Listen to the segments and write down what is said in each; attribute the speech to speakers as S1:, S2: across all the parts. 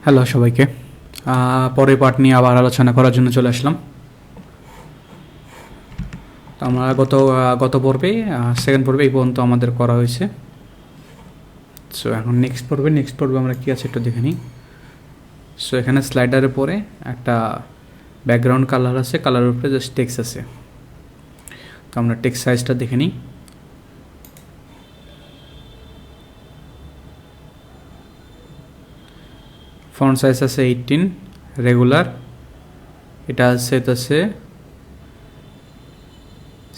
S1: Hello সবাইকে। পরের part নিয়ে আবার আলোচনা করার জন্য চলে আসলাম। তো আমরা গত পর্বে সেকেন্ড পর্বে এই পর্যন্ত আমাদের করা হয়েছে। সো এখন নেক্সট পর্বে আমরা কী আছে একটু দেখে নিই। সো এখানে স্লাইডারের পরে একটা ব্যাকগ্রাউন্ড কালার আছে, কালারের উপরে জাস্ট টেক্সট আছে। তো আমরা টেক্সট সাইজটা দেখে নিই। ফন্ট সাইজ আছে 18 রেগুলার, এটা আছে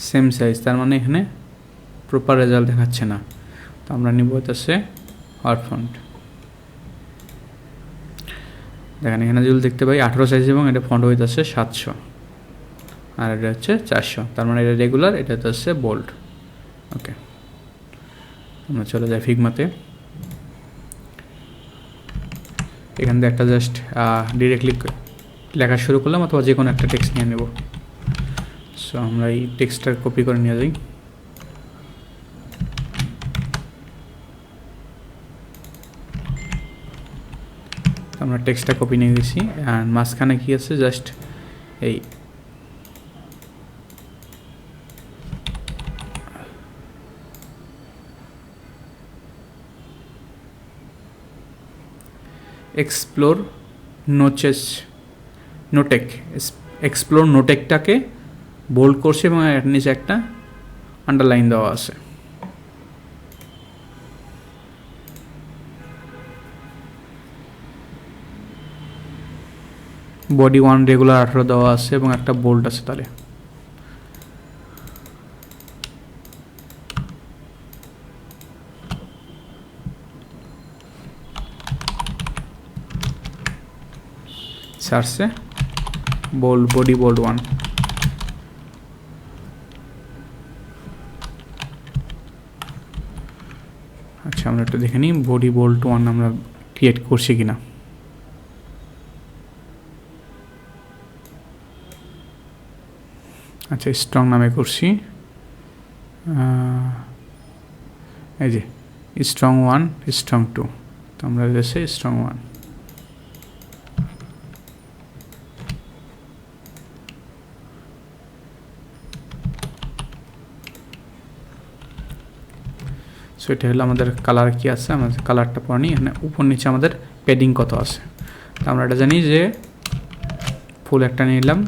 S1: সেম সাইজ, তার মানে এখানে প্রপার রেজাল্ট দেখাচ্ছে না। তো আমরা নিব হচ্ছে হট ফন্ট। দেখেন এখানে যদি দেখতে পাই 18 সাইজ এবং এটা ফন্ট হইতেছে 700 আর এটা হচ্ছে 400, তার মানে এটা রেগুলার, এটা হচ্ছে বোল্ড। ওকে, আমরা চলে যাই ফিগমাতে। এখান থেকে একটা জাস্ট ডিরেক্টলি লেখা শুরু করলাম, অথবা যে কোনো একটা টেক্সট নিয়ে নেব। সো আমরা এই টেক্সটটা কপি করে নিয়ে যাই। আমরা টেক্সটটা কপি নিয়ে গেছি, অ্যান্ড মাঝখানে কি আছে জাস্ট এই এক্সপ্লোর নোটেকটাকে বোল্ড করছে এবং এর নিচে একটা আন্ডারলাইন দেওয়া আছে। বডি 1 রেগুলার 18 দেওয়া আছে এবং একটা বোল্ড আছে। তাহলে সার্চে বোল্ড বডি বোল্ড 1। আচ্ছা, আমরা একটু দেখে নিই বডি বোল্ড 1 আমরা ক্রিয়েট করছি কিনা। আচ্ছা, স্ট্রং নামে করছি। এই যে স্ট্রং 1 স্ট্রং 2, তো আমরা দেশে স্ট্রং 1। সো এটা হলো আমাদের কালার কি আছে, আমাদের কালারটা পড়নি। এখানে উপর নিচে আমাদের প্যাডিং কত আছে। তো আমরা এটা জানি যে ফুল একটা নিলাম,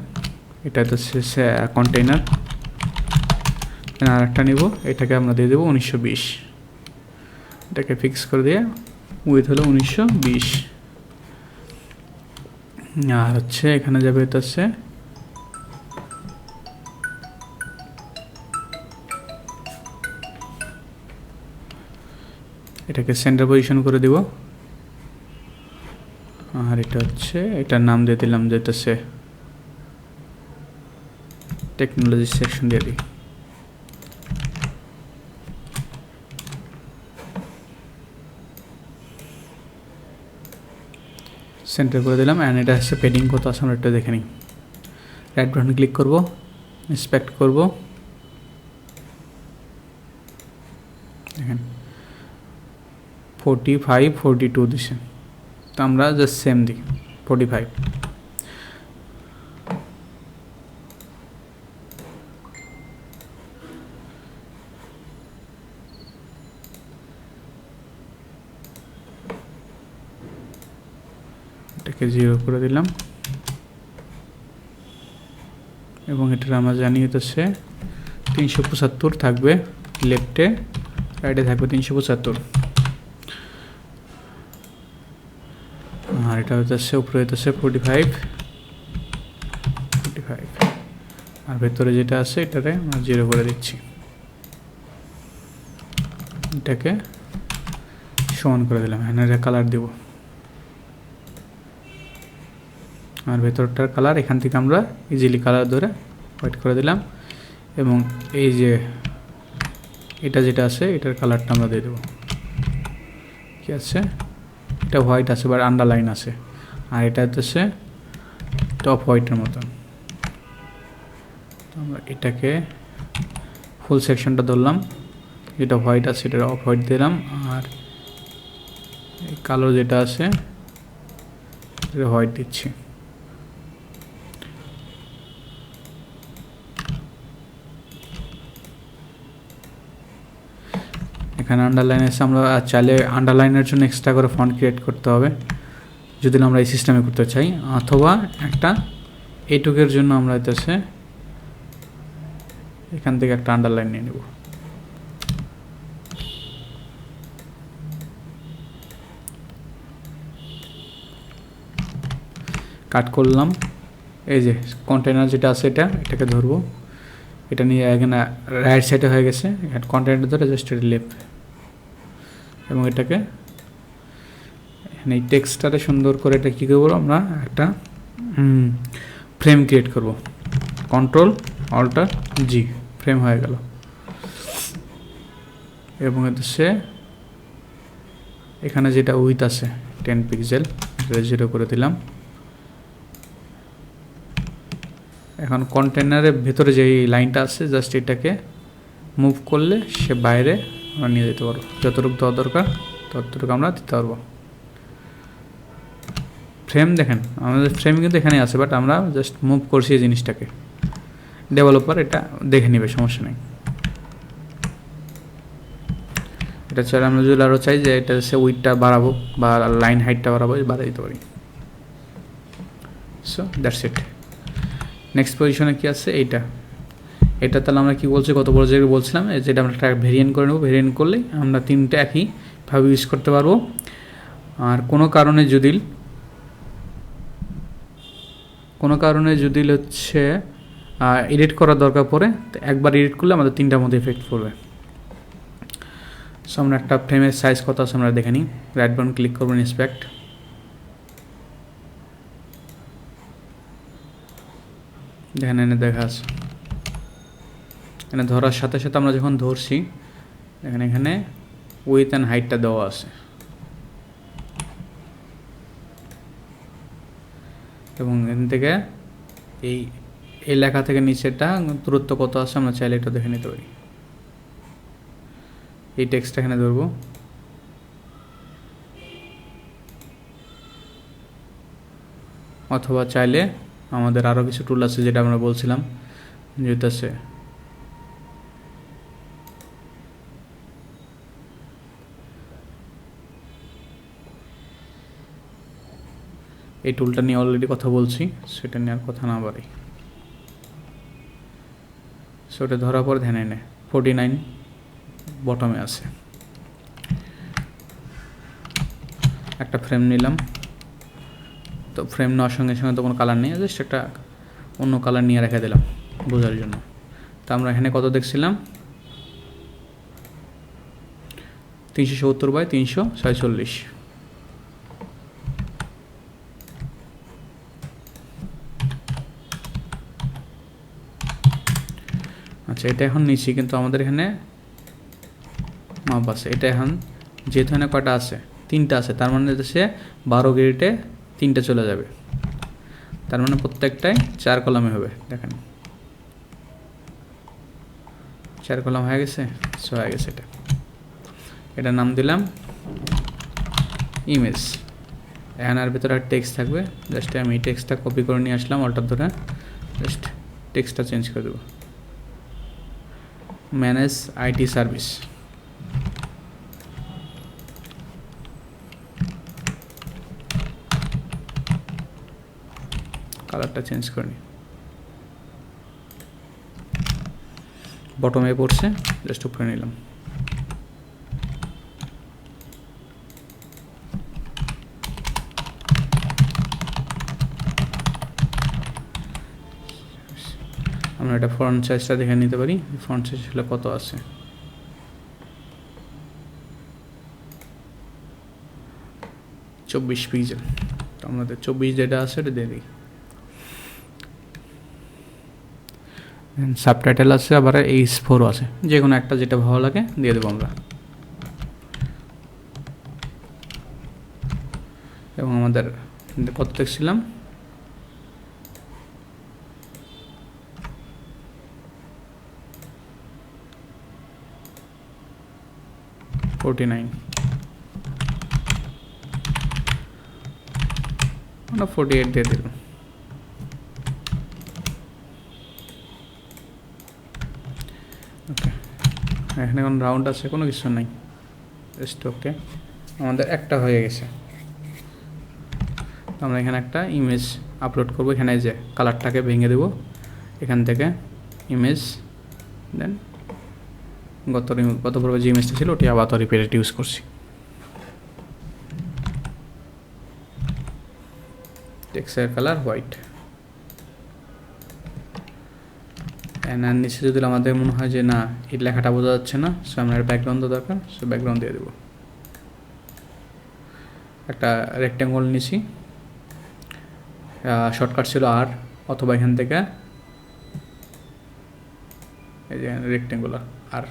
S1: এটা তো কন্টেইনার। আর একটা নিব, এটাকে আমরা দিয়ে দেবো 1920। এটাকে ফিক্স করে দিয়ে উইথ হলো 1920। আর হচ্ছে এখানে যাবে এটা হচ্ছে এটাকে সেন্টার পজিশন করে দিব। আর এটা হচ্ছে এটার নাম দিয়ে দিলাম যেতেছে টেকনোলজি সেকশন দিয়ে দিই। সেন্টার করে দিলাম, অ্যান্ড এটা হচ্ছে পেডিং কত আছে আমরা একটু দেখে নিই। রাইট বাটন ক্লিক করব, ইন্সপেক্ট করব। দেখেন 45 42 দিছে, তো আমরা জাস্ট সেম দিই 45। এটাকে 0 করে দিলাম এবং এটার আমরা জানি হচ্ছে 375 থাকবে লেফটে, রাইটে থাকবে 375। আর এটা হচ্ছে উপরে হচ্ছে 45। আর ভেতরে যেটা আছে এটারে আমরা 0 করে দিচ্ছি, এটাকে সমান করে দিলাম। হ্যাঁ, কালার দিব, আর ভেতরটার কালার এখান থেকে আমরা ইজিলি কালার ধরে হোয়াইট করে দিলাম। এবং এই যে এটা যেটা আছে এটার কালারটা আমরা দিয়ে দেবো। কি আছে, এটা হোয়াইট আছে বা আন্ডারলাইন আছে, আর এটা হচ্ছে টপ হোয়াইটের মতন। আমরা এটাকে ফুল সেকশনটা ধরলাম, যেটা হোয়াইট আছে এটা অফ হোয়াইট দিলাম, আর এই কালো যেটা আছে হোয়াইট দিচ্ছি। এখানে আন্ডারলাইন এসে আমরা চাইলে আন্ডারলাইনের জন্য এক্সট্রা করে ফন্ট ক্রিয়েট করতে হবে যদি আমরা এই সিস্টেমে করতে চাই, অথবা একটা এইটুকের জন্য আমরা হইতেছে এখান থেকে একটা আন্ডারলাইন নিয়ে নেব। কাট করলাম, এই যে কন্টেনার যেটা আছে এটাকে ধরবো, এটা নিয়ে এখানে রাইট সাইডে হয়ে গেছে, কন্টেনার ধরে জাস্ট লেফট, এবং এটাকে এখানে এই টেক্সটটারে সুন্দর করে এটা কী করবো আমরা একটা ফ্রেম ক্রিয়েট করব, কন্ট্রোল অল্টার জি, ফ্রেম হয়ে গেল। এবং সে এখানে যেটা উইথ আছে 10 পিক্সেল, এটা 0 করে দিলাম। এখন কন্টেনারের ভেতরে যে লাইনটা আছে জাস্ট এটাকে মুভ করলে সে বাইরে আমরা নিয়ে যেতে পারবো, যতটুকু দেওয়া দরকার ততটুকু আমরা দিতে পারবো। ফ্রেম দেখেন আমাদের ফ্রেম কিন্তু এখানে আছে, বাট আমরা জাস্ট মুভ করছি এই জিনিসটাকে, ডেভেলপার এটা দেখে নেবে, সমস্যা নেই। এটা চাইলে আমরা যদি আরও চাই যে এটা সে উইথটা বাড়াবো বা লাইন হাইটটা বাড়াবো, বাড়াই দিতে পারি। So that's it. নেক্সট পজিশনে কি আছে এটা তাহলে আমরা কি বলছি, কত বড় জায়গায় বলছিলাম, যেটা আমরা একটা ভেরিয়েন্ট করে নেবো। ভেরিয়েন্ট করলে আমরা তিনটা একইভাবে ইউজ করতে পারবো। আর কোনো কারণে যদি হচ্ছে এডিট করার দরকার পড়ে, তো একবার এডিট করলে আমাদের তিনটার মধ্যে এফেক্ট পড়বে। সো আমরা একটা ফ্রেমের সাইজ কত আছে আমরা দেখে নিই। রাইট বাটন ক্লিক করবেন, ইন্সপেক্ট, দেখেন এনে দেখা আছে। এখানে ধরার সাথে সাথে আমরা যখন ধরছি এখানে উইথ অ্যান্ড হাইটটা দেওয়া আছে, এবং এখান থেকে এই লেখা থেকে নিচেটা দূরত্ব কত আছে আমরা চাইলে এটা দেখে নিতে পারি। এই টেক্সটটা এখানে ধরবো, অথবা চাইলে আমাদের আরও কিছু টুল আছে যেটা আমরা বলছিলাম, যেটা আছে এই টুলটা নিয়ে অলরেডি কথা বলছি, সেটা নিয়ে আর কথা না বাড়ি। সেটা ধরার পর ধ্যানে নে 49 বটমে আছে। একটা ফ্রেম নিলাম, তো ফ্রেম নেওয়ার সঙ্গে সঙ্গে তো কোনো কালার নেই, জাস্ট একটা অন্য কালার নিয়ে রেখে দিলাম বোঝার জন্য। তো আমরা এখানে কত দেখছিলাম, 370x346। আচ্ছা, এটা এখন নিচ্ছি, কিন্তু আমাদের এখানে মাপ আছে। এটা এখন যেহেতু এখানে কয়টা আছে, 3টা আছে, তার মানে সে 12 গ্রিডে 3টা চলে যাবে, তার মানে প্রত্যেকটাই 4 কলামে হবে। দেখেন 4 কলাম হয়ে গেছে, হয়ে গেছে। এটা নাম দিলাম ইমেজ। এখানে আর ভিতরে টেক্সট থাকবে, জাস্ট আমি এই টেক্সটটা কপি করে নিয়ে আসলাম, অল্টার ধরে জাস্ট টেক্সটটা চেঞ্জ করে দেবো, ম্যানেজ আইটি সার্ভিস। কালারটা চেঞ্জ করে নিই, বটমে পড়ছে, জাস্ট উপরে নিলাম। আমরা এটা ফন্ট সাইজটা দেখে নিতে পারি, ফন্ট সাইজ হলে কত আছে। চব্বিশ পিক্সেল, তো আমাদের 24 যেটা আছে এটা দিয়ে দিই। সাবটাইটেল আছে, আবার H4 আছে, যে কোনো একটা যেটা ভালো লাগে দিয়ে দেবো আমরা। এবং আমাদের কত দেখছিলাম, 49। আমরা 48 দিয়ে দিলাম। ওকে, এখানে কোনো রাউন্ড আছে কোনো কিছু নাই, জাস্ট ওকে। আমাদের একটা হয়ে গেছে। আমরা এখানে একটা ইমেজ আপলোড করব। এখানে যে কালারটাকে ভেঙে দেব, এখান থেকে ইমেজ, দেন গত পর্বে যে ইমেজটা ছিল ওটি আবার রিপিট ইউজ করছি। টেক্সটের কালার হোয়াইট। আর নিচে যদি আমাদের মনে হয় যে না এই লেখাটা বোঝা যাচ্ছে না, সো আমরা ব্যাকগ্রাউন্ড দরকার, সো ব্যাকগ্রাউন্ড দিয়ে দেবো। একটা রেক্ট্যাঙ্গল নিছি, শর্টকাট ছিল আর, অথবা এখান থেকে এই যে রেক্ট্যাঙ্গুলার আর।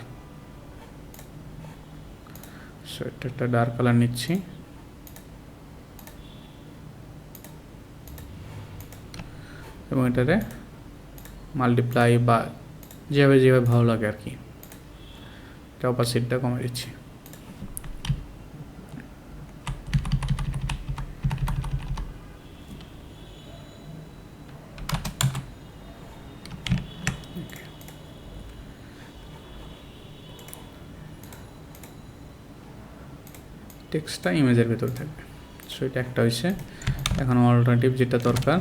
S1: সো এটা একটা ডার্ক কালার নিচ্ছি, এবং এটারে মাল্টিপ্লাই বা যেভাবে ভালো লাগে আর কি, এটা অপাসিটিটা কমে দিচ্ছি। টেক্সটটা ইমেজের ভেতর থাকবে। সো এটা একটা হয়েছে। এখন অল্টারনেটিভ যেটা দরকার,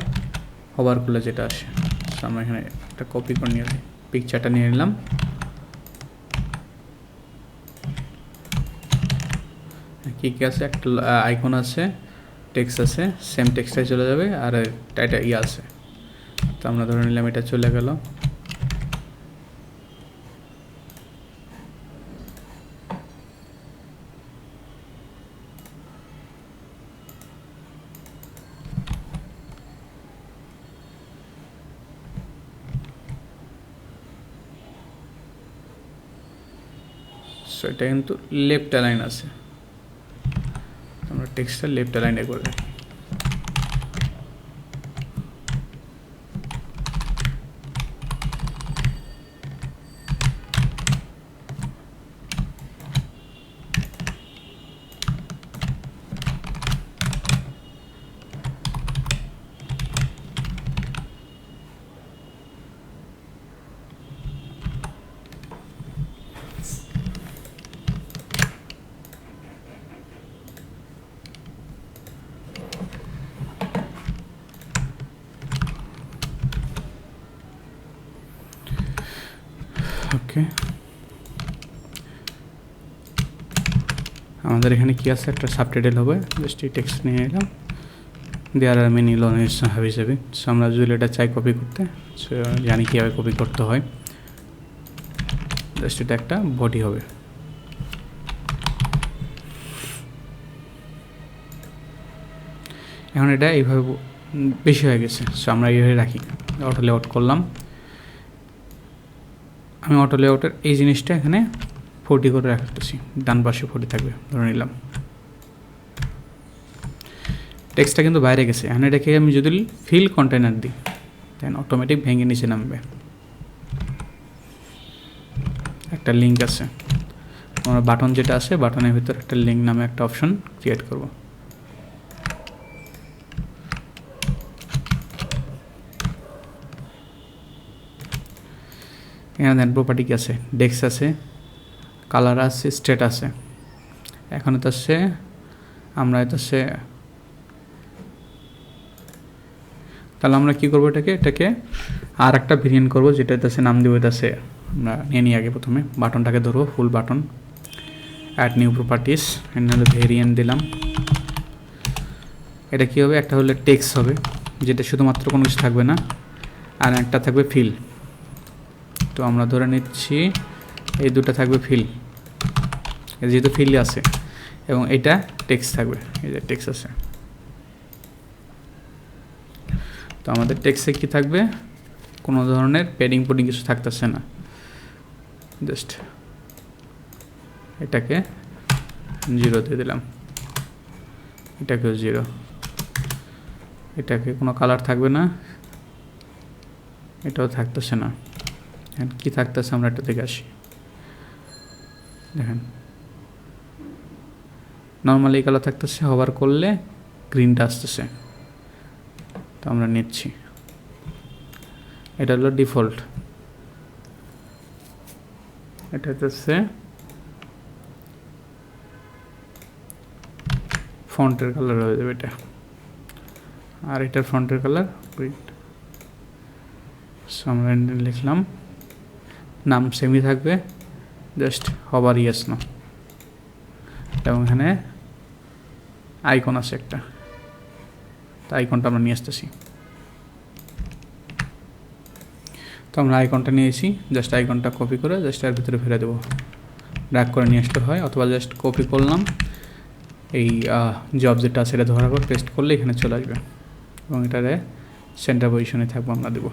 S1: হোভার করলে যেটা আসে, সো আমরা এখানে একটা কপি করে নিয়ে পিকচারটা নিয়ে নিলাম। কী কী আছে, একটা আইকন আছে, টেক্সট আছে, সেম টেক্সটাই চলে যাবে, আর এটা আছে। তো আমরা ধরে নিলাম এটা চলে গেল। সো এটা কিন্তু লেফট অ্যালাইন আছে, আমরা টেক্সটটা লেফট অ্যালাইনে করে রাখি। ওকে, আমাদের এখানে কি আছে, একটা সাবটাইটেল হবে, জাস্ট এই টেক্সট নিয়ে এলাম। দেয়ার আর মেনি লনেস হাবি যাবে। সো আমরা যদি এটা চাই কপি করতে, সো জানি কীভাবে কপি করতে হয়। জাস্ট এটা একটা বডি হবে। এখন এটা এইভাবে বেশি হয়ে গেছে, সো আমরা এইভাবে রাখি। অটো লেআউট করলাম, আমি অটো লেআউটের এই জিনিসটা এখানে 40 করে রাখতেছি, ডান পাশে 40 থাকবে ধরে নিলাম। টেক্সটটা কিন্তু বাইরে গেছে। এখন এটাকে আমি যদি ফিল কন্টেনার দিই, দেন অটোমেটিক ভেঙে নিচে নামবে। একটা লিঙ্ক আছে, আমার বাটন যেটা আছে, বাটনের ভিতর একটা লিঙ্ক নামে একটা অপশন ক্রিয়েট করব। এখানে দেন প্রপার্টি কি আছে, ডেক্স আছে, কালার আছে, স্টেট আছে। এখন এটা আছে, আমরা এটা আছে, তাহলে আমরা কী করবো, এটাকে আর একটা ভেরিয়েন্ট করবো, যেটা আছে নাম দেবো এটা আছে, আমরা নিয়ে নিই আগে প্রথমে বাটনটাকে ধরবো, ফুল বাটন, অ্যাড নিউ প্রপার্টিস, এখানে ভেরিয়েন্ট দিলাম। এটা কী হবে, একটা হলে টেক্সট হবে, যেটা শুধুমাত্র কোনো কিছু থাকবে না, আর একটা থাকবে ফিল। তো আমরা ধরে নিচ্ছি এই দুটো থাকবে ফিল, যেহেতু ফিল আছে, এবং এটা টেক্সট থাকবে, এই যে টেক্সট আছে। তো আমাদের টেক্সটে কী থাকবে, কোনো ধরনের প্যাডিং পুডিং কিছু থাকতেছে না, জাস্ট এটাকে 0 দিয়ে দিলাম, এটাকেও 0, এটাকে কোনো কালার থাকবে না, এটাও থাকতেছে না। কি থাকতেছে, আমরা এটা থেকে আসি, দেখেন নর্মালি এই কালার থাকতেছে, হোভার করলে গ্রিনটা আসতেছে, তো আমরা নিচ্ছি, এটা হলো ডিফল্ট, এটা হচ্ছে ফন্টের কালার হয়ে যাবে এটা, আর এটার ফন্টের কালার প্রিন্ট। আমরা লিখলাম, নাম সেমই থাকবে, জাস্ট হবার ইয়েস না, এবং এখানে আইকন আছে একটা, তো আইকনটা আমরা নিয়ে আসতেছি। তো আমরা আইকনটা নিয়েছি, জাস্ট আইকনটা কপি করে জাস্ট এর ভিতরে ফেলে দেবো, ড্র্যাগ করে নিয়ে আসতে হয়, অথবা জাস্ট কপি করলাম, এই যে অবজেক্টটা আছে এটা ধরার পর পেস্ট করলে এখানে চলে আসবে, এবং এটারে সেন্টার পজিশনে থাকবো আমরা দেবো।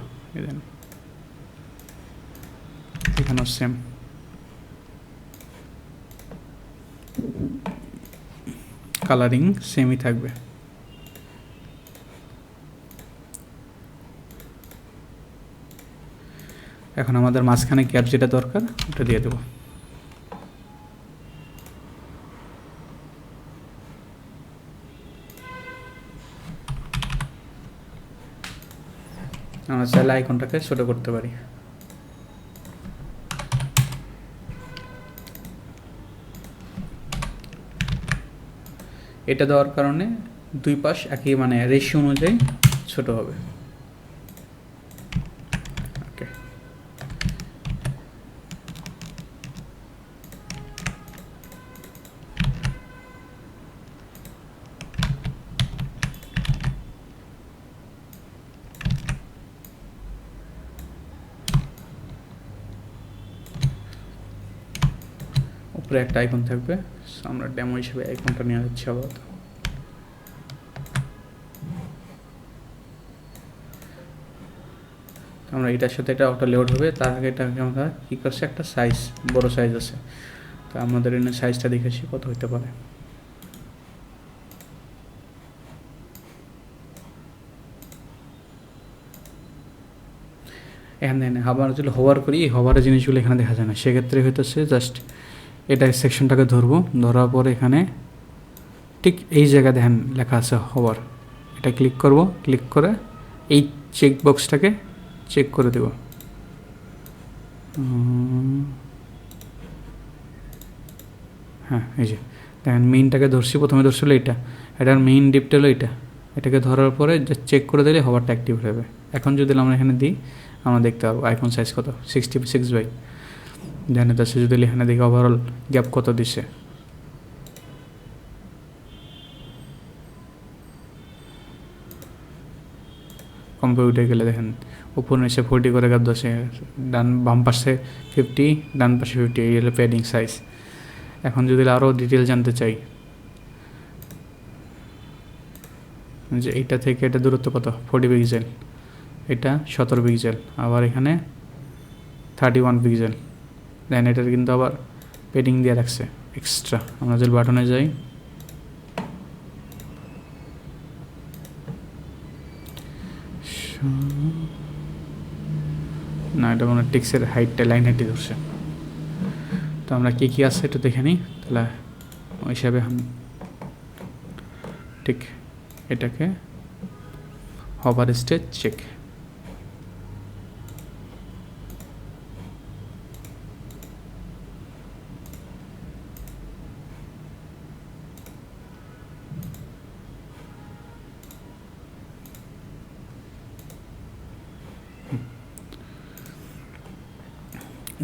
S1: এখানেও সেম, কালারিং সেমই থাকবে। এখন আমাদের মাঝখানে গ্যাপ যেটা দরকার ওটা দিয়ে দেবো। আমরা চাইলে আইকনটাকে ছোট করতে পারি। এটা দেওয়ার কারণে দুই পাশ একই মানে রেশিও অনুযায়ী ছোট হবে। ওকে, উপরে একটা আইকন থাকবে, আমরা ডেমো হিসেবে আইকনটা নিয়ে যাচ্ছি আপাতত। আমরা এটার সাথে এটা অটো লোড হবে, তার আগে এটাকে আমরা কী করছি, একটা সাইজ বড় সাইজ আছে, তো আমাদের এখানে সাইজটা দেখেছি কত হতে পারে। এখানে আবার যদি হোভার করি, এই হোভারের জিনিসগুলো এখানে দেখা যায় না, সেক্ষেত্রে হইতেছে জাস্ট এটা সেকশনটাকে ধরবো, ধরার পর এখানে ঠিক এই জায়গায় দেখেন লেখা আছে হোভার, এটা ক্লিক করব, ক্লিক করে এই চেক বক্সটাকে চেক করে দেব। হ্যাঁ, এই যে দেখেন মেইনটাকে ধরছি, প্রথমে ধরছিল এটা, এটার মেইন ডিপটা হলো এটা, এটাকে ধরার পরে জাস্ট চেক করে দিলে হোভারটা অ্যাক্টিভ হবে। এখন যদি আমরা এখানে দিই, আমরা দেখতে পাবো আইকন সাইজ কত, 66 জানে তার যদি এখানে দেখি ওভারঅল গ্যাপ কত দিছে। কম্পিউটার গেলে দেখেন উপর নিচে 40 করে গ্যাপ দিচ্ছে, বাম পাশে 50, ডান পাশে 50, এই হলো প্যাডিং সাইজ। এখন যদি আরও ডিটেল জানতে চাই, যে এইটা থেকে এটা দূরত্ব কত, 40 পিক্সেল, এটা 17 পিক্সেল, আবার এখানে 31 পিক্সেল, দেন এটার কিন্তু আবার পেডিং দিয়ে রাখছে এক্সট্রা। আমরা যদি বাটনে যাই, না এটা কোনো টেক্সের হাইটটা লাইন হাইটে ধরছে। তো আমরা কী কী আছে একটু দেখে নিই, তাহলে ওই হিসাবে আমি ঠিক এটাকে হোভার স্টেজ চেক,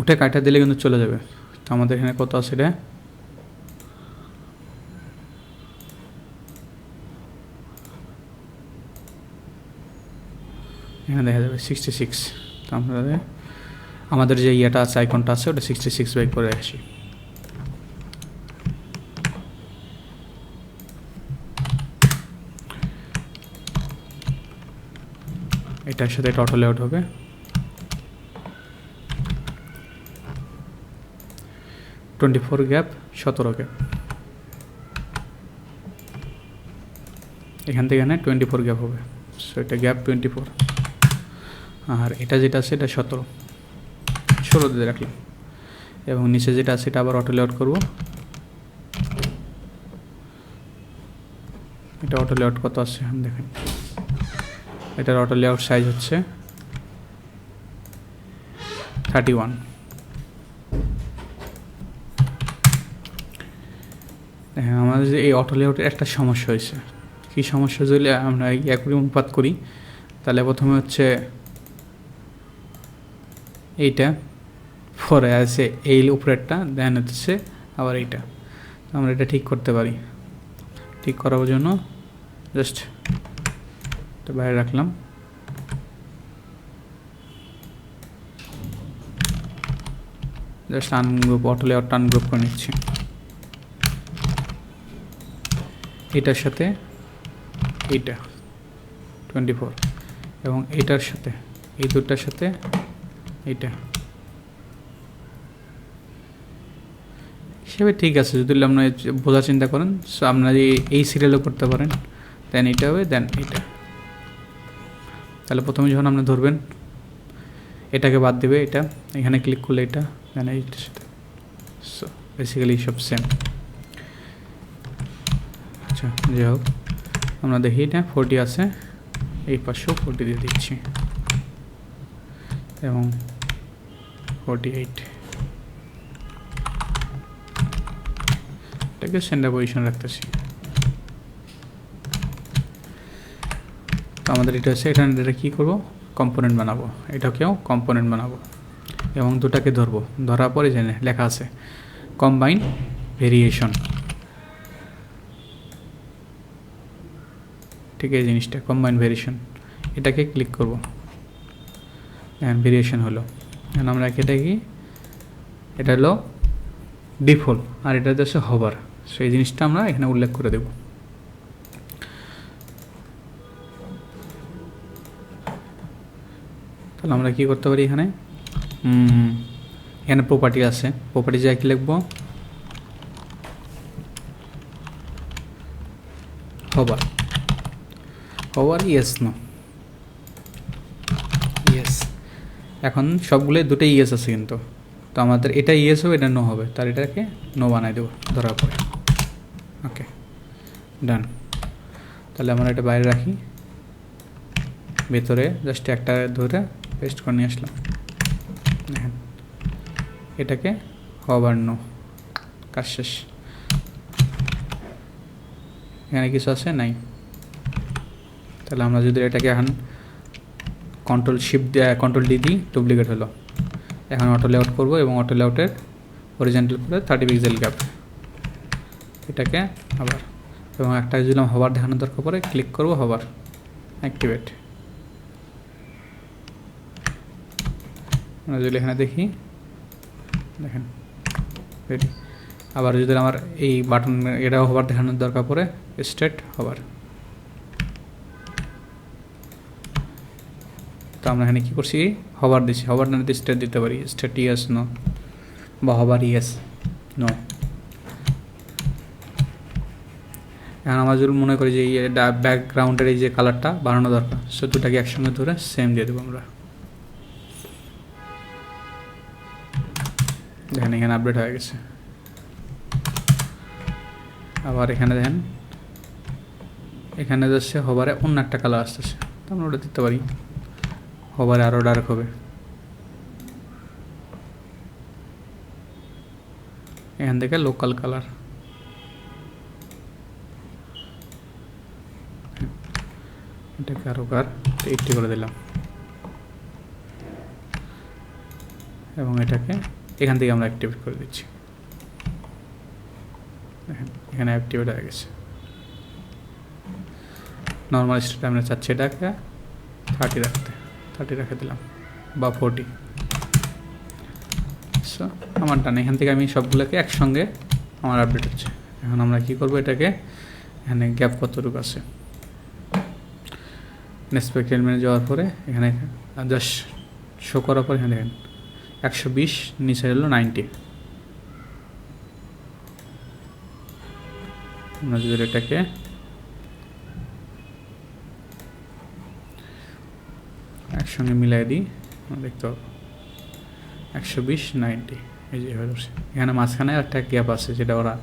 S1: উঠে কাটা দিলে কিন্তু চলে যাবে। তো আমাদের এখানে কত আছে, এটা এখানে দেখা যাবে 66। তো আমাদের যে ইয়েটা আছে, আইকনটা আছে, ওটা 66 বাই করে আসি। এটার সাথে এটা অটো লেআউট হবে। টোয়েন্টি-4 গ্যাপ, 17 গ্যাপ, এখান থেকে এখানে 24 গ্যাপ হবে। সো এটা গ্যাপ 24, আর এটা যেটা আছে এটা 16 দিয়ে রাখলাম, এবং নিচে যেটা আছে এটা আবার অটো লেআউট করবো। এটা অটো লেআউট কত আছে দেখেন, এটার অটো লেআউট সাইজ হচ্ছে 31। হ্যাঁ, আমাদের যে এই অটো লেআউটের একটা সমস্যা হয়েছে। কী সমস্যা? যদি আমরা একই অনুপাত করি তাহলে প্রথমে হচ্ছে এইটা পরে আছে এই উপরেরটা, দেন হচ্ছে আবার এইটা। আমরা এটা ঠিক করতে পারি। ঠিক করার জন্য জাস্ট এটা বাইরে রাখলাম। জাস্ট আনগ্রুপ, অটো লেআউটটা আনগ্রুপ করে নিচ্ছি। এটার সাথে এইটা 24 এবং এইটার সাথে এই দুটার সাথে এইটা হিসেবে ঠিক আছে। যদি আপনার বোঝার চিন্তা করেন, সো আপনারা এই সিরিয়ালও করতে পারেন। দেন এইটা হবে, দেন এইটা। তাহলে প্রথমে যখন আপনি ধরবেন এটাকে বাদ দেবে, এটা এখানে ক্লিক করলে এটা, দেন এইটার সাথে। সো বেসিক্যালি সব সেম। আচ্ছা, যাই হোক, আমরা দেখি এটা 40 আছে, এই পাশেও 40 দিয়ে দিচ্ছি এবং 48। এটাকে সেন্টার পজিশন রাখতেছি। তো আমাদের এটা হচ্ছে, এখানে এটা কী করবো, কম্পোনেন্ট বানাবো। এটাকেও কম্পোনেন্ট বানাবো এবং দুটাকে ধরবো। ধরার পরে জেনে লেখা আছে কম্বাইন ভেরিয়েশন। ঠিক এই জিনিসটা কম্বাইন ভেরিয়েশন, এটাকে ক্লিক করব। ভেরিয়েশন হলো। আমরা এটা কি, এটা হলো ডিফল্ট আর এটা হচ্ছে হভার। সো এই জিনিসটা আমরা এখানে উল্লেখ করে দেব। তাহলে আমরা কি করতে পারি, এখানে এখানে প্রপার্টি আছে, প্রপার্টি যাই কি লিখবো, hover. Hover yes no, yes. এখন সবগুলো দুটোই ইয়েস আছে কিন্তু, তো আমাদের এটা ইয়েস হবে, এটা নো হবে, তার এটাকে নো বানাই দেবো ধরার পরে। ওকে, ডান। তাহলে আমরা এটা বাইরে রাখি, ভেতরে জাস্ট একটা ধরে পেস্ট করে নিয়ে আসলাম। দেখেন এটাকে হভার নো, কাজ শেষ। এখানে কিছু আছে নাই। তাহলে আমরা যদি এটাকে এখন কন্ট্রোল শিফট দিয়ে কন্ট্রোল ডি দিই, ডুপ্লিকেট হলো। এখন অটো লেআউট করবো এবং অটো লেআউটের হরিজন্টাল করে 30 পিক্সেল গ্যাপ, এটাকে আবার, এবং একটা যদি হভার দেখানোর দরকার পরে ক্লিক করবো, হভার অ্যাক্টিভেট। আমরা যদি এখানে দেখি, দেখেন রেডি। আবার যদি আমার এই বাটন এটাও হভার দেখানোর দরকার পড়ে, স্ট্রেট হভার। তো আমরা এখানে কী করছি, হভার দিচ্ছি। হভার না দিয়ে স্ট্রেট দিতে পারি, স্ট্রেট ইয়েস নো বা হভার ইয়েস নো। এখন আমরা যদি মনে করি যে এই ব্যাকগ্রাউন্ডের এই যে কালারটা বাড়ানো দরকার, সো দুটাকে একসঙ্গে ধরে সেম দিয়ে দেবো আমরা। দেখেন এখানে আপডেট হয়ে গেছে। আবার এখানে দেখেন, এখানে যাচ্ছে হভারে অন্য একটা কালার আসতেছে, তো আমরা ওটা দিতে পারি, হভারে আরও ডার্ক হবে। এখান থেকে লোকাল কালার, এটাকে আরও 80 করে দিলাম এবং এটাকে এখান থেকে আমরা অ্যাক্টিভেট করে দিচ্ছি। দেখেন এখানে অ্যাক্টিভেট হয়ে গেছে। নর্মাল স্টেট আমরা চাচ্ছি এটাকে 30 রাখতে, 30 রেখে দিলাম বা 40। সো আমার ডান। এখান থেকে আমি সবগুলোকে একসঙ্গে আমার আপডেট হচ্ছে। এখন আমরা কি করব, এটাকে এখানে গ্যাপ কতটুকু আছে, নেক্সট এলিমেন্টে যাওয়ার পরে এখানে জাস্ট শো করার পর এখানে দেখেন 120, নিচে হলো 90। আমরা যদি এটাকে একসঙ্গে মিলাই দিই, দেখতে পাবো 120, 90 এই যে হয়ে যাচ্ছে। এখানে মাঝখানে একটা গ্যাপ আছে যেটা ওরা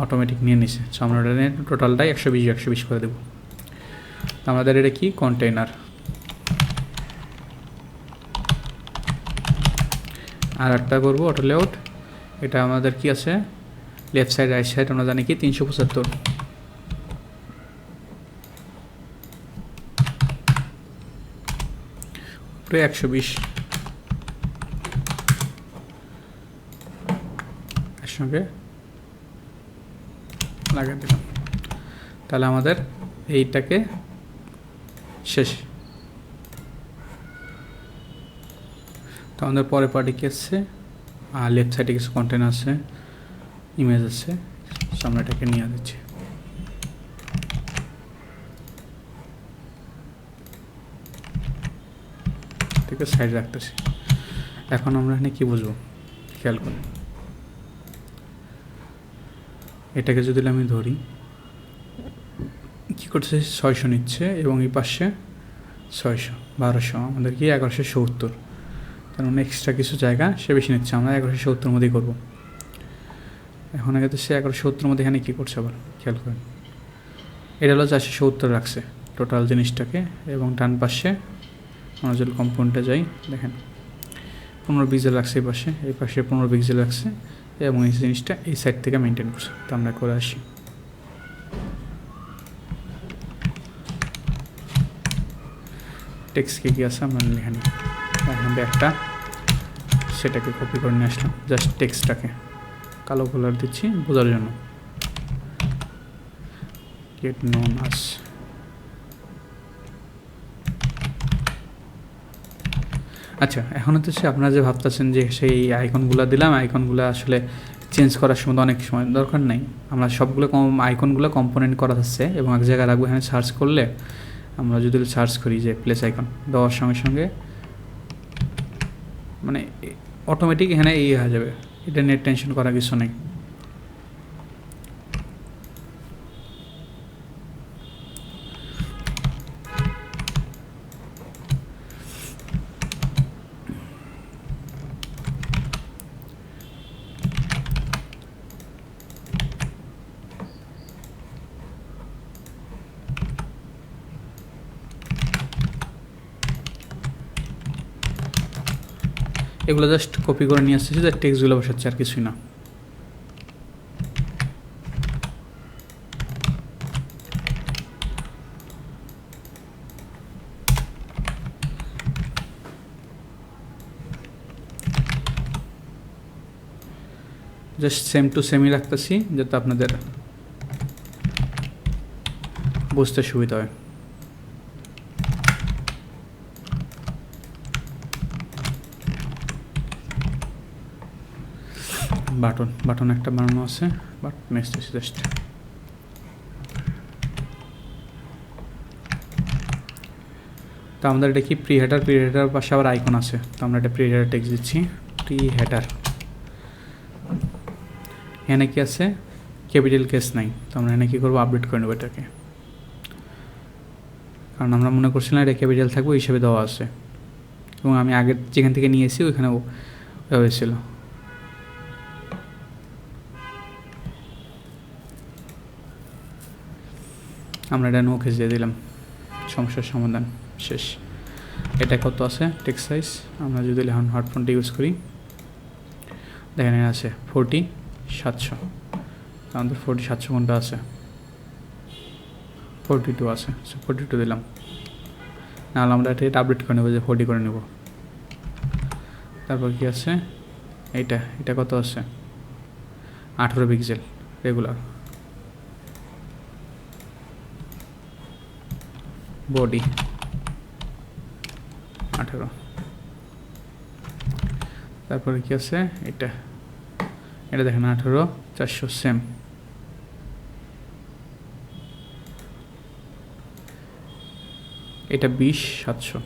S1: অটোমেটিক নিয়ে নিছে। সো আমরা টোটালটাই 120 করে দেবো। আমাদের এটা কি কন্টেইনার। আর একটা করবো অটো লেআউট, এটা আমাদের কি আছে লেফট সাইড রাইট সাইড আমরা জানি কি 375, উপরে 120 এর সঙ্গে লাগিয়ে দিলাম। তাহলে আমাদের এইটাকে শেষ। তো আমাদের পরে পার্টি কি আছে, আর লেফট সাইডে কিছু কন্টেন্ট আছে, ইমেজ আছে, আমরা এটাকে নিয়ে দিচ্ছি। ঠিক আছে, সাইড রাখতেছি। এখন আমরা এখানে কি বুঝবো খেয়াল করে, এটাকে যদি আমি ধরি কি করছে 600 নিচ্ছে এবং এই পাশে 600 1200, আমাদের কি 1170, তার মানে এক্সট্রা কিছু জায়গা সে বেশি নিচ্ছে, আমরা 1170 মধ্যেই করবো। এখন আগে তো সে 1170 মধ্যে এখানে কী করছে আবার খেয়াল করেন, এটা হলো 470 রাখছে টোটাল জিনিসটাকে, এবং ডান পাশে আমরা যদি কম্পাউন্ডে যাই দেখেন 15 পিক্সেল রাখছে এই পাশে 15 পিক্সেল রাখছে, এবং এই জিনিসটা এই সাইড থেকে মেনটেন করছে। তো আমরা করে আসি, টেক্সট কি আছে আমরা লিখে নিই, এখান একটা সেটাকে কপি করে নিয়ে আসলাম, জাস্ট টেক্সটটাকে কালো কালার দিচ্ছি বোঝার জন্য, গেট নোন আস। আচ্ছা, এখন হচ্ছে আপনারা যে ভাবতেছেন যে সেই আইকনগুলো দিলাম, আইকনগুলো আসলে চেঞ্জ করার সময় অনেক সময় দরকার নাই, আমরা সবগুলো আইকনগুলো কম্পোনেন্ট করা থাকছে এবং এক জায়গায় রাখবো। এখানে সার্চ করলে আমরা যদি সার্চ করি যে প্লেস আইকন দেওয়ার সঙ্গে সঙ্গে মানে অটোমেটিক এখানে হয়ে যাবে, এটা নেট টেনশন করার কিছু নেই। এগুলো জাস্ট কপি করে নিয়ে আসতেছি, জাস্ট টেক্সটগুলো বসাচ্ছি, আর কিছুই না। জাস্ট সেম টু সেমই রাখতেছি যাতে আপনাদের বুঝতে সুবিধা হয়। বাটন একটা বানানো আছে, বাট নেক্সট জাস্ট তো আমাদের এটা কি প্রি হেডার পাশে আবার আইকন আছে, তো আমরা এটা প্রি হেডার টেক্সট দিচ্ছি, প্রি হেডার। এখানে কি আছে ক্যাপিটাল কেস নাই, তো আমরা এখানে কী করবো আপডেট করে নেবো এটাকে, কারণ আমরা মনে করছিলাম এটা ক্যাপিটাল থাকবো হিসেবে দেওয়া আছে, এবং আমি আগের যেখান থেকে নিয়েছি ওইখানেও হয়েছিল। আমরা এটা নো কেস দিয়ে দিলাম, সমস্যার সমাধান শেষ। এটা কত আছে টেক্সট সাইজ, আমরা যদি এখন হেডফোনটা ইউজ করি দেখেন আছে 4700, আমাদের 4700 কোনটা আছে 42 আছে, 42 দিলাম, নাহলে আমরা এটা আপডেট করে নেবো যে 40 করে নেব। তারপর কি আছে এটা কত আছে 18 পিক্সেল রেগুলার, বডি 18। তারপরে কি আছে এটা দেখেন 18400 সেম। এটা 20700।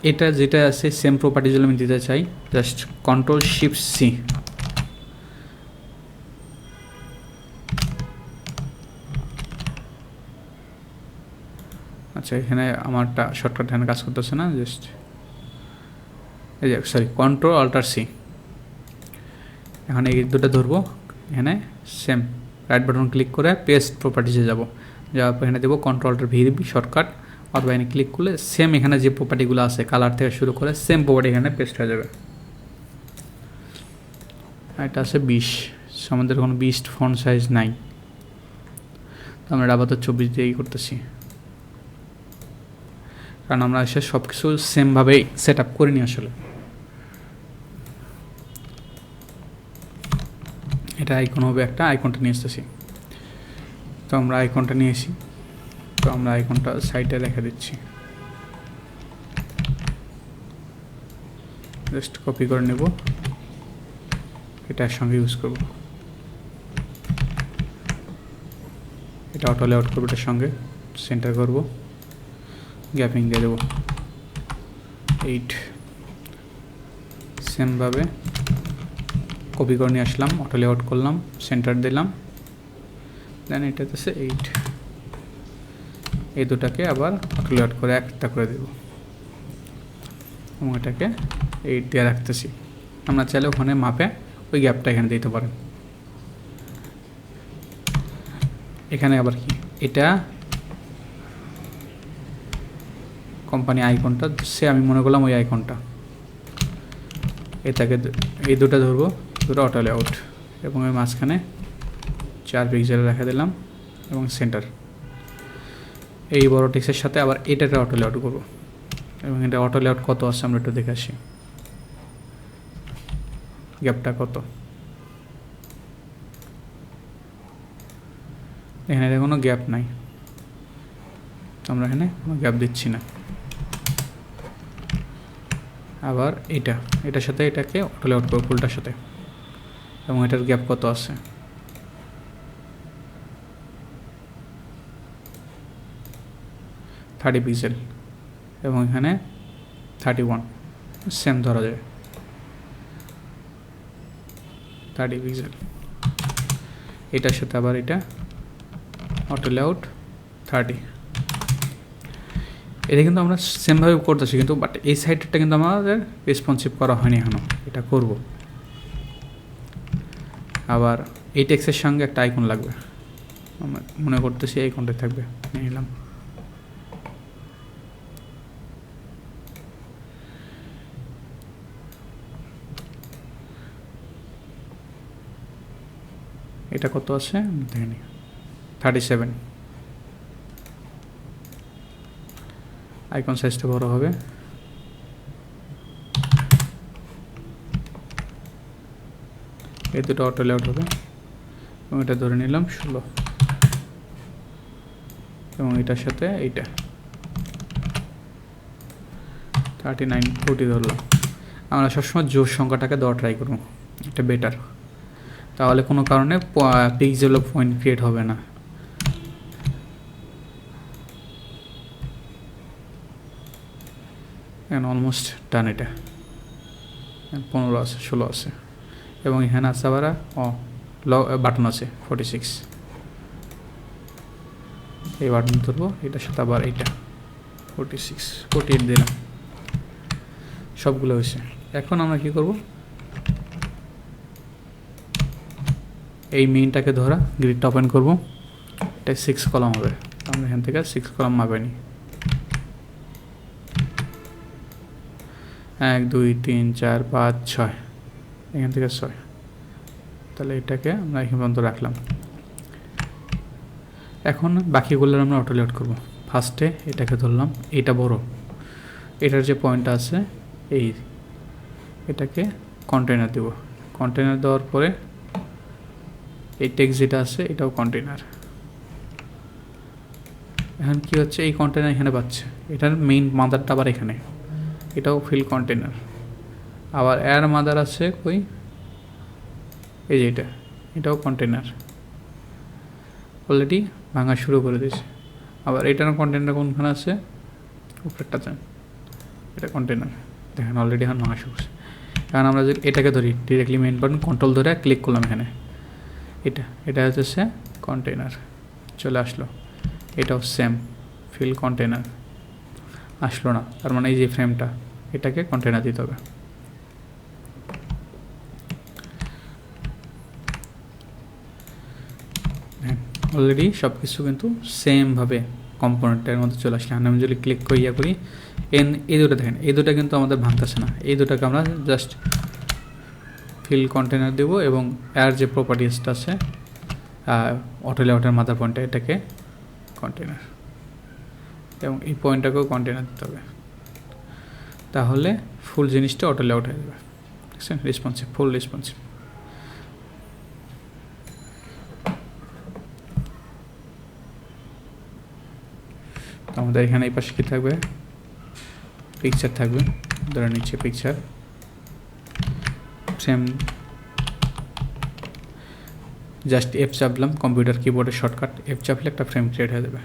S1: এটা যেটা আছে সেম প্রপার্টিজ আমি দিতে চাই, জাস্ট Ctrl+Shift+C। আচ্ছা, এখানে আমারটা শর্টকাট এখানে কাজ করতেছে না, জাস্ট এই যে সরি Ctrl+Alt+C। এখন এই দুটো ধরবো, এখানে সেম রাইট বাটন ক্লিক করে পেস্ট প্রপার্টিসে যাব, যাওয়ার পর এখানে দেবো কন্ট্রোল-ভি শর্টকাট, অথবা এখানে ক্লিক করলে সেম এখানে যে প্রপার্টিগুলো আছে কালার থেকে শুরু করে সেম প্রপার্টি এখানে পেস্ট হয়ে যাবে। এটা আছে 20, আমাদের কোনো 20 ফন্ট সাইজ নাই, তো আমরা আপাতত 24 দিয়েই করতেছি, কারণ আমরা এসে সব কিছু সেমভাবেই সেট আপ করিনি আসলে। এটা আইকন হবে, একটা আইকনটা নিয়ে আসতেছি, তো আমরা আইকনটা নিয়ে এসি, তো আমরা আইকনটা সাইডে রেখে দিচ্ছি, জাস্ট কপি করে নেব, এটার সঙ্গে ইউজ করব, এটা অটো লেআউট করবো, এটার সঙ্গে সেন্টার করব, গ্যাপিং দিয়ে দেবো 8, সেমভাবে কপি করে নিয়ে আসলাম, অটো লেআউট করলাম, সেন্টার দিলাম, দেন এটাতে 8, এই দুটাকে আবার অটো লেআউট করে একটা করে দেব এবং এটাকে 8 দিয়ে রাখতেছি। আমরা চাইলে ওখানে মাপে ওই গ্যাপটা এখানে দিতে পারেন। এখানে আবার কি, এটা কোম্পানি আইকনটা সে আমি মনে করলাম ওই আইকনটা, এটাকে এই দুটো ধরবো, দুটো অটো লেআউট এবং এর মাঝখানে 4 পিক্সেল রেখে দিলাম এবং সেন্টার। এই বড় টেক্সটের সাথে আবার এটাকে অটো লেআউট করবো এবং এটা অটো লেআউট কত আছে আমরা একটু দেখে আসি, গ্যাপটা কত। এখানে কোনো গ্যাপ নাই, আমরা এখানে কোনো গ্যাপ দিচ্ছি না। আবার এটার সাথে এটাকে অটো লেআউট করবো ফুলটার সাথে, এবং এটার গ্যাপ কত আছে, 30 পিক্সেল এবং এখানে 31, সেম ধরা যায় 30 পিক্সেল। এটার সাথে আবার এটা অটো লেআউট 30, এটা কিন্তু আমরা সেমভাবে করতেছি, কিন্তু বাট এই সাইডটা কিন্তু আমাদের রেসপন্সিভ করা হয়নি এখনো, এটা করব। আবার এই টেক্সটের সঙ্গে একটা আইকন লাগবে, আমরা মনে করতেছি আইকনটা থাকবে, নিয়ে নিলাম। এটা কত আছে দেখে নিই, 37, আইকন সাইজটা বড় হবে, এই দুটো অটো লেআউট হবে এবং এটা ধরে নিলাম 16 এবং এটার সাথে এইটা 39, 40 ধরলাম। আমরা সবসময় জোর সংখ্যাটাকে দেওয়া ট্রাই করবো, এটা বেটার, তাহলে কোনো কারণে পিক্সেল পয়েন্ট ক্রিয়েট হবে না। অলমোস্ট ডান, এটা 15 আছে, 16 আছে এবং এখানে আছে আবার বাটন আছে 46, এই বাটন ধরবো, এটার সাথে আবার এইটা 46, 48 দিলাম, সবগুলো হয়েছে। এখন আমরা কি করব, এই মেইনটাকে ধরা গ্রিডটা ওপেন করবো, এটা 6 কলাম হবে, আমরা এখান থেকে 6 কলাম মাপে নিই, 1 2 3 4 5 6, এখান থেকে 6, তাহলে এটাকে আমরা এখান পর্যন্ত রাখলাম। এখন বাকিগুলো আমরা অটো লেআউট করবো। ফার্স্টে এটাকে ধরলাম, এটা বড়, এটার যে পয়েন্টটা আছে এটাকে কন্টেনার দেব, কন্টেনার দেওয়ার পরে এই টেক্সট যেটা আছে এটাও কন্টেনার। এখন কি হচ্ছে, এই কন্টেনার এখানে পাচ্ছে, এটার মেইন মাদারটা আবার এখানে, এটাও ফিল কন্টেনার। আবার এর মাদার আছে কই, এই যে এটাও কন্টেনার, অলরেডি ভাঙা শুরু করে দিয়েছে। আবার এটার কন্টেনার কোনখানে আছে, উপরেরটা চান, এটা কন্টেনার, দেখেন অলরেডি এখন ভাঙা শুরু করছে। কারণ আমরা যদি এটাকে ধরি, ডিরেক্টলি মেইন বাটন কন্ট্রোল ধরে ক্লিক করলাম এখানে, এটা হচ্ছে কন্টেনার চলে আসলো, এটাও সেম ফিল কন্টেনার আসলো না, তার মানে এই যে ফ্রেমটা এটাকে কন্টেনার দিতে হবে। অলরেডি সব কিছু কিন্তু সেমভাবে কম্পোনেন্টের মধ্যে চলে আসলে আমি যদি ক্লিক করি করি এই দুটো দেখেন, এই দুটো কিন্তু আমাদের ভাঙতেছে না। এই দুটাকে আমরা জাস্ট ফিল কন্টেনার দেবো এবং এর যে প্রপার্টিসটা আছে অটো লেআউটের মাদার পয়েন্টটা এটাকে কন্টেনার এবং এই পয়েন্টটাকেও কন্টেনার দিতে হবে, তাহলে ফুল জিনিসটা অটো লেআউট হয়ে যাবে। দেখছেন, রেসপন্সিভ, ফুল রেসপন্সিভ। আমাদের এখানে এই পাশে কী থাকবে, পিকচার থাকবে, ধরে নিচ্ছে পিকচার সেম, জাস্ট এফ চাপলাম, কম্পিউটার কিবোর্ডের শর্টকাট এফ চাপলে একটা ফ্রেম ক্রিয়েট হয়ে যাবে।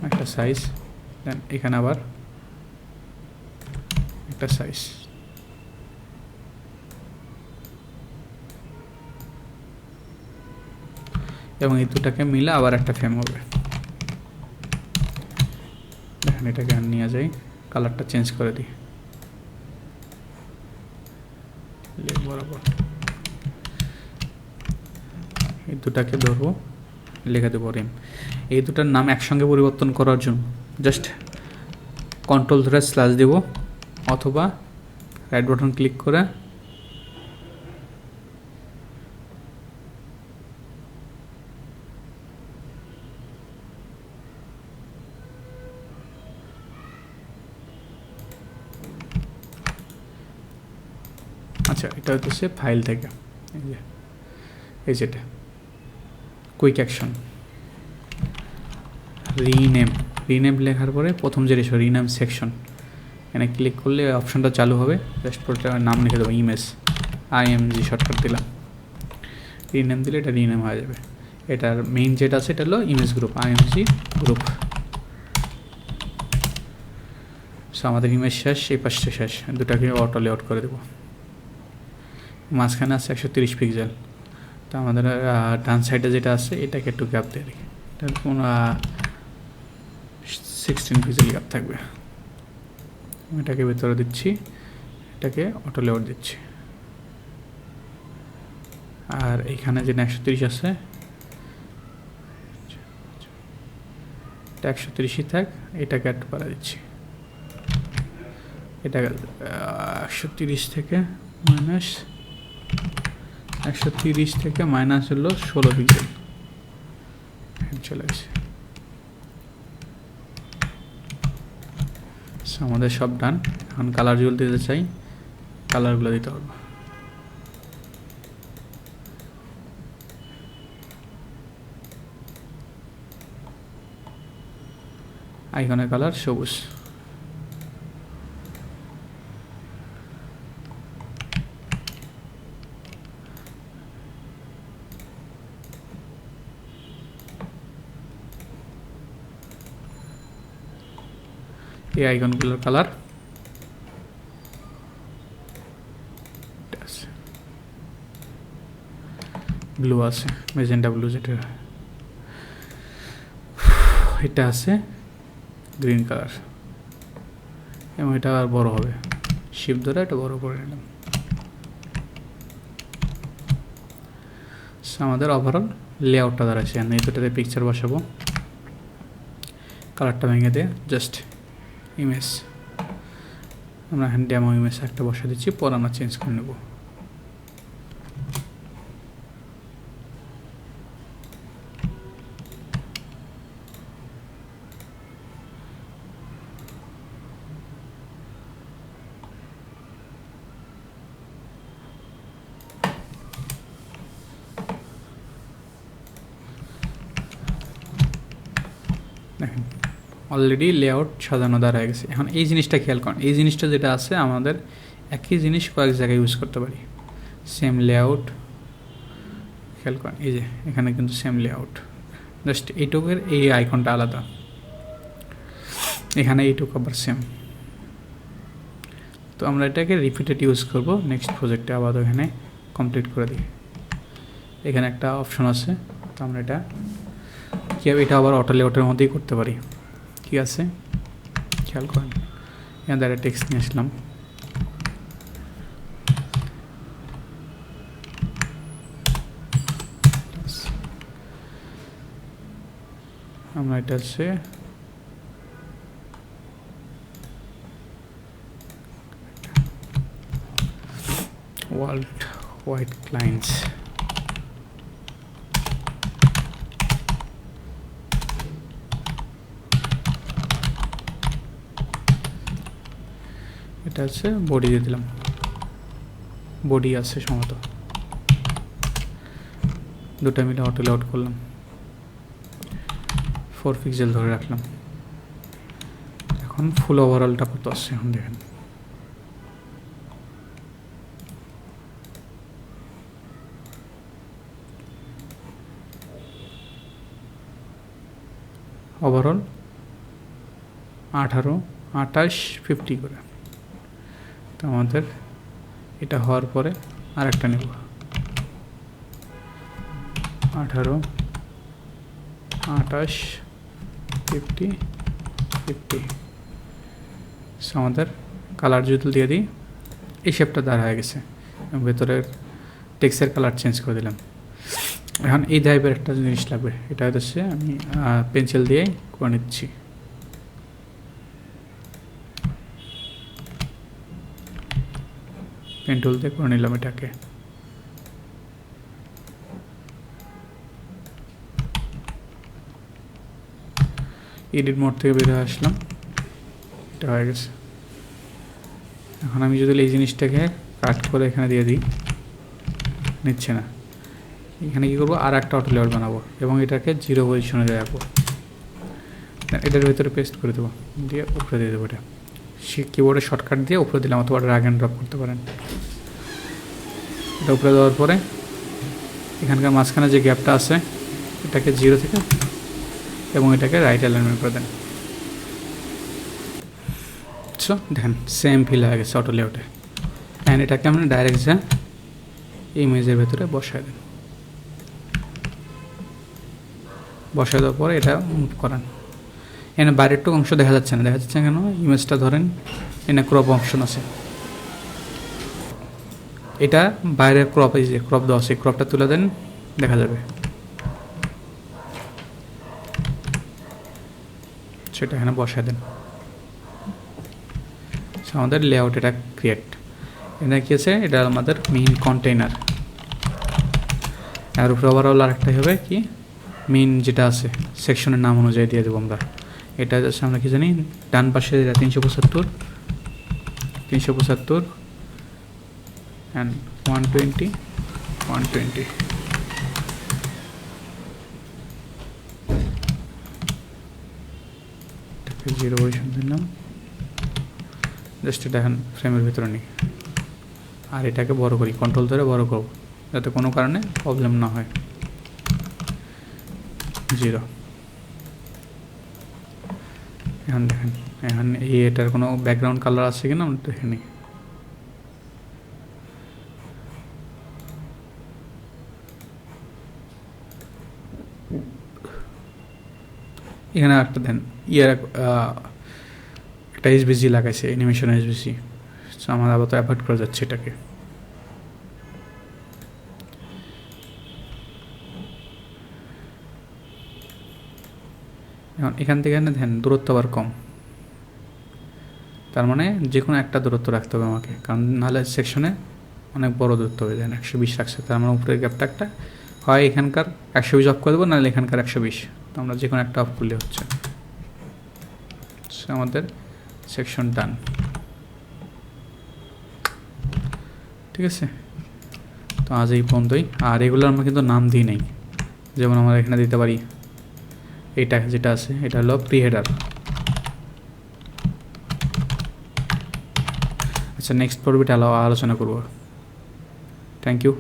S1: একটা সাইজ, দেন এখানে আবার একটা সাইজ, এবং এই দুটাকে মিলে আবার একটা ফ্রেম হবে। দেখেন এটাকে আর নিয়ে যাই, কালারটা চেঞ্জ করে দিই বরাবর, এই দুটাকে ধরবো, লিখে দেবো রিম। এই দুটার নাম একসঙ্গে পরিবর্তন করার জন্য জাস্ট কন্ট্রোল ধরে স্ল্যাশ দেব, অথবা রাইট বাটন ক্লিক করে আচ্ছা, এটা হচ্ছে ফাইল থেকে এই যেটা কুইক অ্যাকশন রিনেম লেখার পরে প্রথম যে রিনেম সেকশন, এখানে ক্লিক করলে অপশনটা চালু হবে। জাস্ট পুরোটার নাম লিখে দেবো ইমেজ, IMG শর্টকাট দিলাম, রিনেম দিলে এটা রিনেম হয়ে যাবে। এটার মেইন যেটা আছে এটা হলো image group, IMG group. So আমাদের ইমেজ শেষ, এই পাশটা শেষ, দুটাকে অটো লেআউট করে দেবো। মাঝখানে আছে 130 পিক্সেল, তো আমাদের ডান সাইডে যেটা আছে এটাকে একটু গ্যাপ দিয়ে দিই, এটা 16 পিক্সেল গ্যাপ থাকবে। এটাকে ভেতরে দিচ্ছি, এটাকে অটো লেআউট দিচ্ছি। আর এইখানে যেটা 130 আছে এটা 130ই থাক, এটাকে একটু বাড়া দিচ্ছি, এটা 130 থেকে মাইনাস 130 থেকে মাইনাস হলো 16 পিক্সেল চলে আসে। আমাদের সব ডান। এখন কালার যেগুলো দিতে চাই কালারগুলো দিতে হবে। আইকনের কালার সবুজ, এই আইকনগুলোর কালার ব্লু আছে, মেজেন্টা ব্লু যেটা, এটা আছে গ্রিন কালার, এবং এটা আর বড় হবে, শিপ ধরে এটা বড় করে নিলাম। আমাদের ওভারঅল লেআউটটা দাঁড়াচ্ছে। আমি এই দুটাতে পিকচার বসাবো, কালারটা ভেঙে দিয়ে জাস্ট ইমেজ, আমরা এখানে ডেমো ইমেজ একটা বসা দিচ্ছি, পর আমরা চেঞ্জ করে নেব। দেখেন অলরেডি লেআউট সাজানো দ্বারা হয়ে গেছে। এখন এই জিনিসটা খেয়াল করেন, এই জিনিসটা যেটা আছে আমাদের একই জিনিস কয়েক জায়গায় ইউজ করতে পারি। সেম লেআউট খেয়াল করেন, এই যে এখানে কিন্তু সেম লেআউট, জাস্ট এইটুকের এই আইকনটা আলাদা, এখানে এইটুকু আবার সেম। তো আমরা এটাকে রিপিটেড ইউজ করব নেক্সট প্রজেক্টে, আবার এখানে কমপ্লিট করে দিই। এখানে একটা অপশন আছে, তো আমরা এটা এটা আবার অটো লেআউটের মধ্যেই করতে পারি। ঠিক আছে, খেয়াল করেন, এখানে একটা টেক্সট নিয়ে আসলাম, আমরা এটা হচ্ছে ওয়ার্ল্ড ওয়াইড ক্লায়েন্টস, এটা হচ্ছে বডি দিয়ে দিলাম, বডি আছে সম্ভবত, দুটা মিলে অটো লেআউট করলাম, 4 পিক্সেল ধরে রাখলাম। এখন ফুল ওভারঅলটা কত আসছে এখন দেখেন, ওভারঅল 18, 28, 50 করে। তো আমাদের এটা হওয়ার পরে আর একটা নেব, 18, 28, 50, 50। আমাদের কালার যদি দিয়ে দিই, এই শেপটা দাঁড় হয়ে গেছে, ভেতরের টেক্সের কালার চেঞ্জ করে দিলাম। এখন এই টাইপের একটা জিনিস লাগবে, এটা হচ্ছে আমি পেন্সিল দিয়ে করে নিচ্ছি। পেন টুল দিয়ে করে নিলাম এটাকে। এডিট মোড থেকে বের হয়ে আসলাম, এটা হয়ে গেছে। এখন আমি যদি এই জিনিসটাকে কাট করে এখানে দিয়ে দিই, নিচ্ছে না, এখানে কী করবো, আর একটা অটো লেয়ার বানাবো এবং এটাকে 0 পজিশনে রাখবো, এটার ভিতরে পেস্ট করে দেবো, দিয়ে উপরে দিয়ে দেবো। এটা কিবোর্ডে শর্টকাট দিয়ে উপরে দিলাম, অথবা ড্র্যাগ অ্যান্ড ড্রপ করতে পারেন। এটা উপরে দেওয়ার পরে এখানকার মাঝখানে যে গ্যাপটা আছে এটাকে 0 থেকে এবং এটাকে রাইট অ্যালাইনমেন্ট করে দেন। সো দেখেন সেম ফিল হয়ে গেছে অটো লেআউটে। অ্যান্ড এটাকে আমরা ডাইরেক্ট যা ইমেজের ভেতরে বসায় দেন, বসায় দেওয়ার পরে এটা মুভ করান। এখানে বাইরের টুকু অংশ দেখা যাচ্ছে না, দেখা যাচ্ছে কেন, ইমেজটা ধরেন এখানে ক্রপ অপশন আছে, এটা বাইরের ক্রপ, এই যে ক্রপ দেওয়া আছে, ক্রপটা তুলে দেন, দেখা যাবে। সেটা এখানে বসায় দেন। আমাদের লেআউট এটা ক্রিয়েট, এটা কি আছে, এটা আমাদের মেইন কন্টেইনার। আর উপরে ওভারঅল আরেকটাই হবে কি, মেইন যেটা আছে সেকশনের নাম অনুযায়ী দিয়ে দেবো আমরা। এটা হচ্ছে আমরা কি জানি, ডান পাশে 375 অ্যান্ড 120 120। এটাকে 0 পজিশন দিলাম, জাস্ট এটা এখন ফ্রেমের ভিতরে নিই। আর এটাকে বড় করি, কন্ট্রোল ধরে বড় করব যাতে কোনো কারণে প্রবলেম না হয়। 0। এখন দেখেন, এখন এটার কোনো ব্যাকগ্রাউন্ড কালার আছে কিনা আমরা দেখে নিই। এখানে একটা দেন একটা এসবিসি লাগাইছে, অ্যানিমেশন এসবিসি, আমার আবার তো অ্যাভয়েড করা যাচ্ছে এটাকে। এখন এখান থেকে দেখেন দূরত্ব আবার কম, তার মানে যে কোনো একটা দূরত্ব রাখতে হবে আমাকে, কারণ নাহলে সেকশনে অনেক বড় দূরত্ব হয়ে যায়। 120 রাখছে, তার মানে উপরের গ্যাপটা একটা হয় এখানকার 120 অফ করে দেবো, নাহলে এখানকার 120, তো আমরা যে কোনো একটা অফ করলে হচ্ছে। আমাদের সেকশন ডান, ঠিক আছে। তো আজ এই পর্যন্তই। আর এগুলো আমরা কিন্তু নাম দিই নাই, যেমন আমরা এখানে দিতে পারি, এইটা যেটা আছে এটা হলো প্রি হেডার। আচ্ছা, নেক্সট পর্বে এটা আলোচনা করব। Thank you.